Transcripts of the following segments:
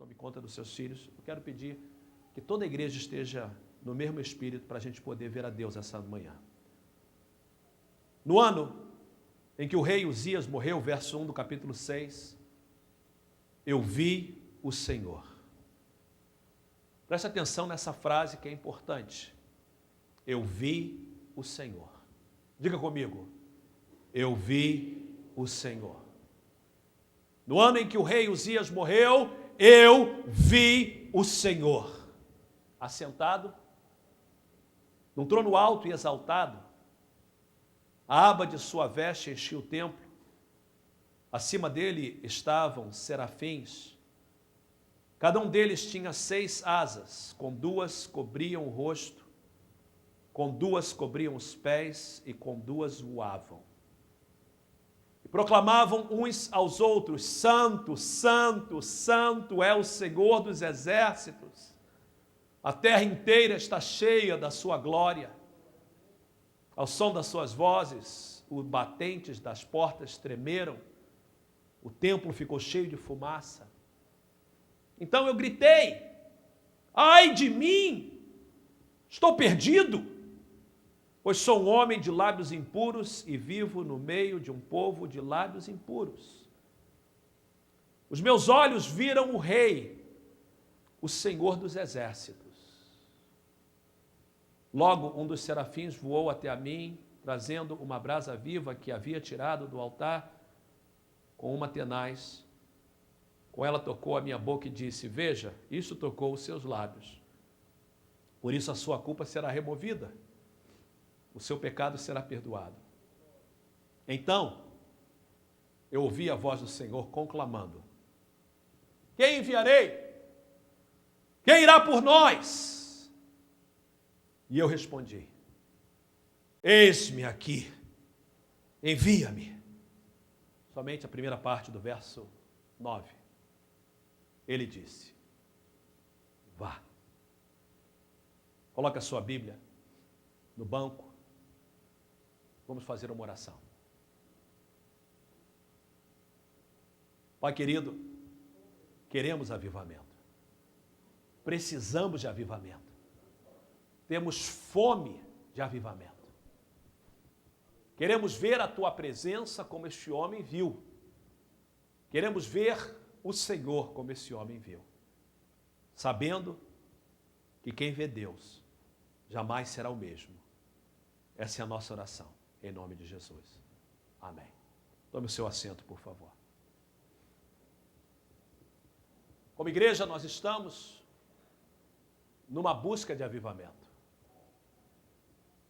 tome conta dos seus filhos. Eu quero pedir que toda a igreja esteja no mesmo espírito para a gente poder ver a Deus essa manhã. No ano em que o rei Uzias morreu, verso 1 do capítulo 6, eu vi o Senhor. Preste atenção nessa frase que é importante. Eu vi o Senhor. Diga comigo. Eu vi o Senhor. No ano em que o rei Uzias morreu, eu vi o Senhor. Assentado, num trono alto e exaltado, a aba de sua veste enchia o templo. Acima dele estavam serafins. Cada um deles tinha 6 asas, com 2 cobriam o rosto, com 2 cobriam os pés e com 2 voavam. E proclamavam uns aos outros: Santo, Santo, Santo é o Senhor dos exércitos. A terra inteira está cheia da sua glória. Ao som das suas vozes, os batentes das portas tremeram. O templo ficou cheio de fumaça. Então eu gritei: ai de mim, estou perdido, pois sou um homem de lábios impuros e vivo no meio de um povo de lábios impuros. Os meus olhos viram o Rei, o Senhor dos exércitos. Logo um dos serafins voou até a mim, trazendo uma brasa viva que havia tirado do altar com uma tenaz. Com ela tocou a minha boca e disse: veja, isso tocou os seus lábios. Por isso a sua culpa será removida, o seu pecado será perdoado. Então, eu ouvi a voz do Senhor conclamando: quem enviarei? Quem irá por nós? E eu respondi: eis-me aqui, envia-me. Somente a primeira parte do verso 9. Ele disse: vá. Coloque a sua Bíblia no banco. Vamos fazer uma oração. Pai querido, queremos avivamento. Precisamos de avivamento. Temos fome de avivamento. Queremos ver a tua presença como este homem viu. Queremos ver o Senhor como esse homem viu. Sabendo que quem vê Deus jamais será o mesmo. Essa é a nossa oração, em nome de Jesus. Amém. Tome o seu assento, por favor. Como igreja, nós estamos numa busca de avivamento.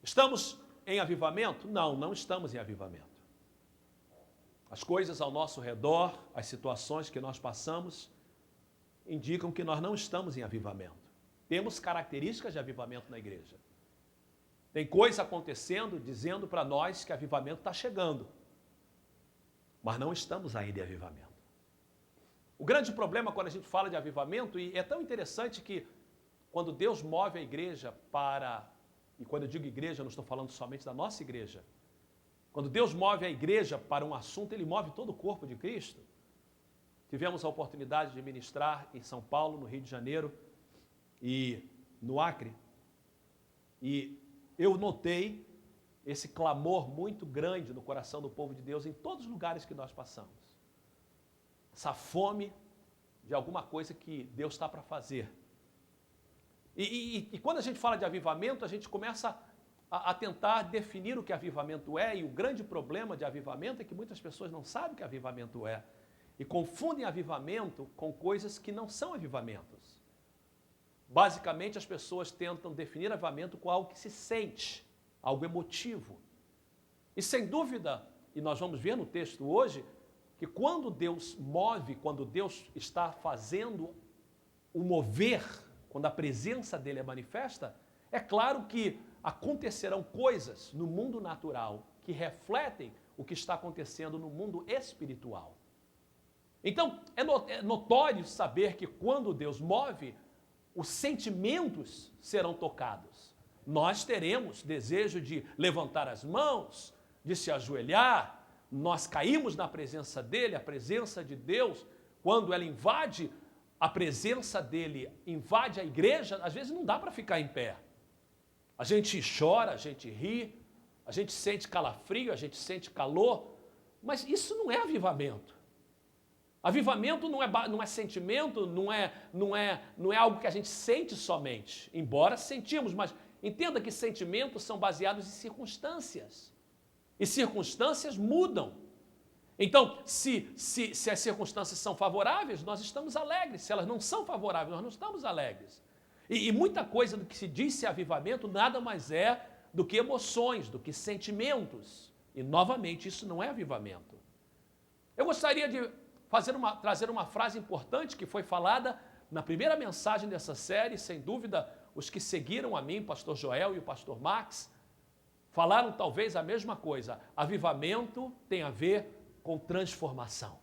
Estamos em avivamento? Não, não estamos em avivamento. As coisas ao nosso redor, as situações que nós passamos, indicam que nós não estamos em avivamento. Temos características de avivamento na igreja. Tem coisa acontecendo dizendo para nós que avivamento está chegando. Mas não estamos ainda em avivamento. O grande problema quando a gente fala de avivamento, e é tão interessante que quando Deus move a igreja para... E quando eu digo igreja, eu não estou falando somente da nossa igreja. Quando Deus move a igreja para um assunto, Ele move todo o corpo de Cristo. Tivemos a oportunidade de ministrar em São Paulo, no Rio de Janeiro e no Acre. E eu notei esse clamor muito grande no coração do povo de Deus em todos os lugares que nós passamos. Essa fome de alguma coisa que Deus está para fazer. E quando a gente fala de avivamento, a gente começa a tentar definir o que avivamento é, e o grande problema de avivamento é que muitas pessoas não sabem o que avivamento é, e confundem avivamento com coisas que não são avivamentos. Basicamente, as pessoas tentam definir avivamento com algo que se sente, algo emotivo. E sem dúvida, e nós vamos ver no texto hoje, que quando Deus move, quando Deus está fazendo o mover, quando a presença dele é manifesta, é claro que acontecerão coisas no mundo natural que refletem o que está acontecendo no mundo espiritual. Então, é notório saber que quando Deus move, os sentimentos serão tocados. Nós teremos desejo de levantar as mãos, de se ajoelhar, nós caímos na presença dele, a presença de Deus, quando ela invade a presença dele invade a igreja, às vezes não dá para ficar em pé. A gente chora, a gente ri, a gente sente calafrio, a gente sente calor, mas isso não é avivamento. Avivamento não é sentimento, não é algo que a gente sente somente, embora sentimos, mas entenda que sentimentos são baseados em circunstâncias. E circunstâncias mudam. Então, se as circunstâncias são favoráveis, nós estamos alegres. Se elas não são favoráveis, nós não estamos alegres. E muita coisa do que se diz ser avivamento nada mais é do que emoções, do que sentimentos. E, novamente, isso não é avivamento. Eu gostaria de trazer uma frase importante que foi falada na primeira mensagem dessa série, sem dúvida, os que seguiram a mim, pastor Joel e o pastor Max, falaram talvez a mesma coisa. Avivamento tem a ver com transformação.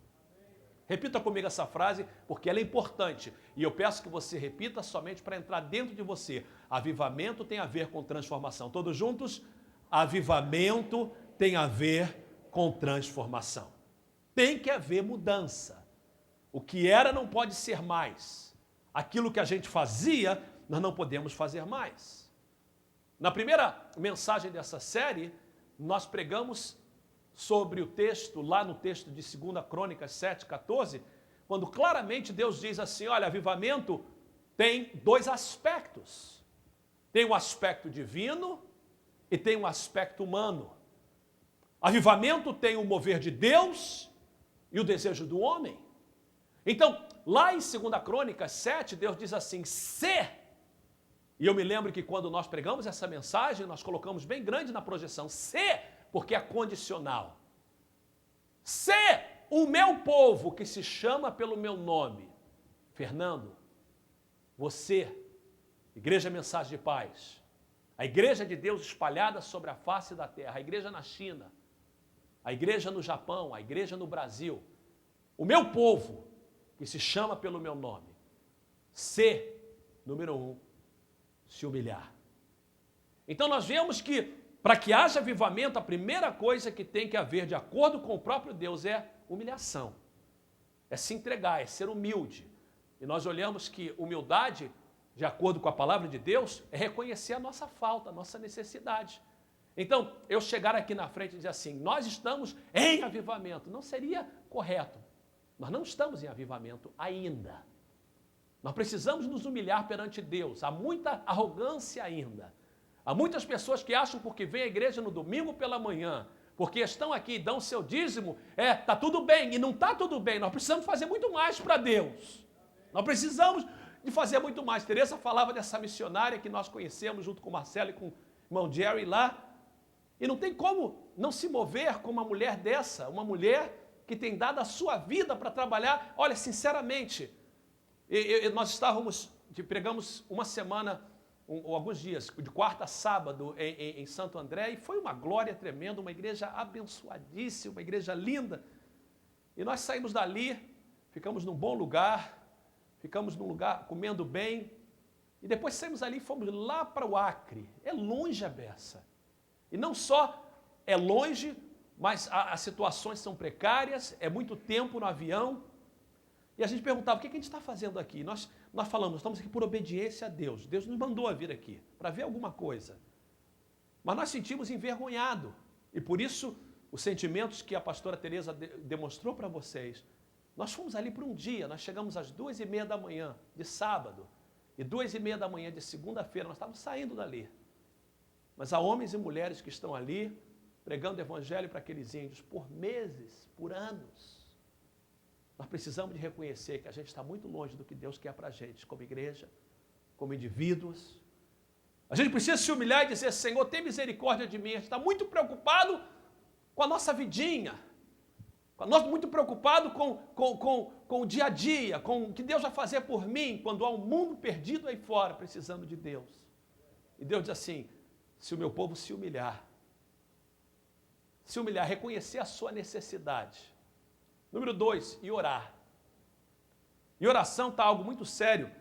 Repita comigo essa frase, porque ela é importante. E eu peço que você repita somente para entrar dentro de você. Avivamento tem a ver com transformação. Todos juntos? Avivamento tem a ver com transformação. Tem que haver mudança. O que era não pode ser mais. Aquilo que a gente fazia, nós não podemos fazer mais. Na primeira mensagem dessa série, nós pregamos sobre o texto, lá no texto de 2 Crônicas 7:14, quando claramente Deus diz assim, olha, avivamento tem dois aspectos. Tem o aspecto divino e tem o aspecto humano. Avivamento tem o mover de Deus e o desejo do homem. Então, lá em 2 Crônicas 7, Deus diz assim, e eu me lembro que quando nós pregamos essa mensagem, nós colocamos bem grande na projeção, porque é condicional. Se o meu povo que se chama pelo meu nome, Fernando, você, Igreja Mensagem de Paz, a Igreja de Deus espalhada sobre a face da terra, a Igreja na China, a Igreja no Japão, a Igreja no Brasil, o meu povo que se chama pelo meu nome, número 1, se humilhar. Então nós vemos que para que haja avivamento, a primeira coisa que tem que haver, de acordo com o próprio Deus, é humilhação. É se entregar, é ser humilde. E nós olhamos que humildade, de acordo com a palavra de Deus, é reconhecer a nossa falta, a nossa necessidade. Então, eu chegar aqui na frente e dizer assim, nós estamos em avivamento, não seria correto. Nós não estamos em avivamento ainda. Nós precisamos nos humilhar perante Deus. Há muita arrogância ainda. Há muitas pessoas que acham porque vêm à igreja no domingo pela manhã, porque estão aqui e dão seu dízimo, tá tudo bem, e não está tudo bem. Nós precisamos fazer muito mais para Deus. Nós precisamos de fazer muito mais. Teresa falava dessa missionária que nós conhecemos junto com o Marcelo e com o irmão Jerry lá, e não tem como não se mover com uma mulher dessa, uma mulher que tem dado a sua vida para trabalhar. Olha, sinceramente, nós pregamos uma semana, ou alguns dias, de quarta a sábado em Santo André, e foi uma glória tremenda, uma igreja abençoadíssima, uma igreja linda. E nós saímos dali, ficamos num bom lugar, ficamos num lugar comendo bem, e depois saímos ali e fomos lá para o Acre. É longe a beça. E não só é longe, mas as situações são precárias, é muito tempo no avião. E a gente perguntava, o que a gente está fazendo aqui? Nós falamos, estamos aqui por obediência a Deus. Deus nos mandou a vir aqui para ver alguma coisa. Mas nós sentimos envergonhado. E por isso, os sentimentos que a pastora Teresa demonstrou para vocês, nós fomos ali por um dia, nós chegamos às 2:30 da manhã de sábado, e 2:30 da manhã de segunda-feira, nós estávamos saindo dali. Mas há homens e mulheres que estão ali, pregando o evangelho para aqueles índios por meses, por anos. Nós precisamos de reconhecer que a gente está muito longe do que Deus quer para a gente, como igreja, como indivíduos. A gente precisa se humilhar e dizer, Senhor, tem misericórdia de mim. A gente está muito preocupado com a nossa vidinha, muito preocupado com o dia a dia, com o que Deus vai fazer por mim, quando há um mundo perdido aí fora, precisando de Deus. E Deus diz assim, se o meu povo se humilhar, reconhecer a sua necessidade. Número 2, e orar. E oração está algo muito sério.